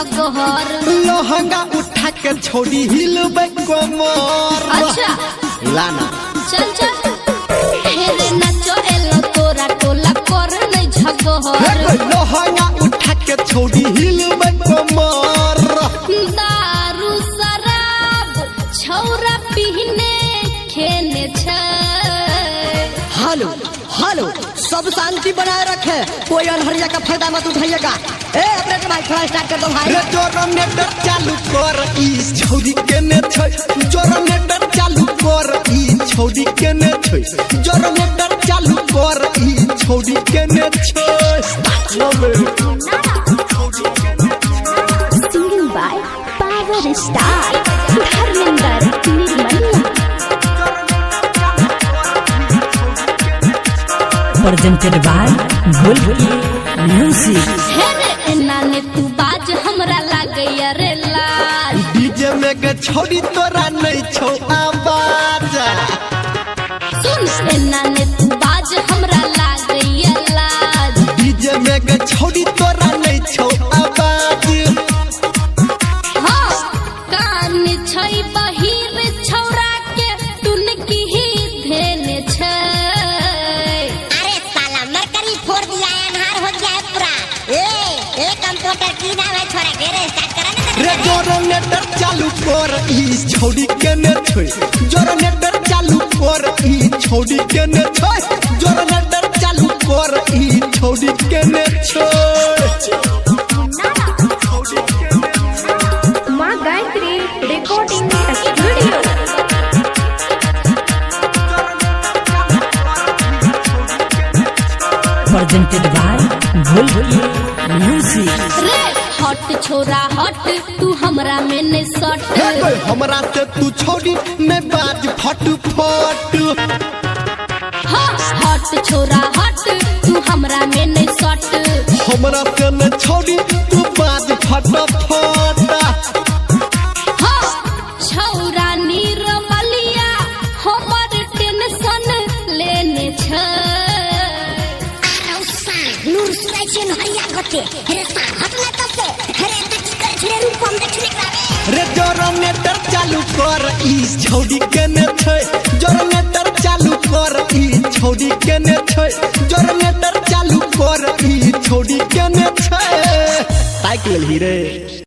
झगहर लहंगा उठा के छोड़ी हिलबे कमर। अच्छा लाना चल चल हेरे नाचो एलो तोरा टोला कर नहीं झगहर लहंगा उठा के छोड़ी हिलबे कमर। दारू शराब छौरा पीने खेने छै। हेलो हेलो सब शांति बनाए रखे, कोई अनहरिया का फायदा मत उठाइएगा। ए अपने माइक थोड़ा स्टार्ट कर दो भाई। रे जनरेटर चालू कर ई छौरी केने छै, जनरेटर चालू कर ई छौरी केने छै, जनरेटर चालू कर ई छौरी केने छै। Singing by Power Star Dharmendra Nirmala. Presented by Golgi Music. हेरे एना ने तू बाज हमरा लागैया रे लाज। डीजे में के छौरी तोरा नहीं छौ आवाज। सुन एना ने तू बाज हमरा लागैया लाज। डीजे में के छौरी तोरा नहीं छौ आवाज। हाँ कान छै बहिर छौरा के टुनकी ही धेने छै। अरे साला मरकरी फोड़ दिया है, अनहार हो गया है पूरा। ए कंप्यूटर की नाम है छोरा, घेरे स्टार्ट करा ना। रे जनरेटर चालू कर ई छौरी केने छै, जनरेटर चालू कर ई छौरी केने छै, जनरेटर चालू कर ई छौरी केने छै। माँ Gayatri recording studio. Presented by Golgi Music. रे हट छोरा हट तू हमरा में ने सट। हमरा से तू छौरी में बाज फट फट। हाँ हट छोरा हट तू हमरा में ने सट। हमरा से न छौरी तू बाज फट फट। हाँ छौरा निरमलिया हमर टेंशन लेने छै। नूर सुराइछन हरिया गते हेरे सा हटला तसे हेरे तकी कर छरे रूपम देखले करावे। रे जनरेटर चालू कर ई छौरी केने छै, जनरेटर चालू कर ई छौरी केने छै, जनरेटर चालू कर ई छौरी केने छै। साइकिल ही रे।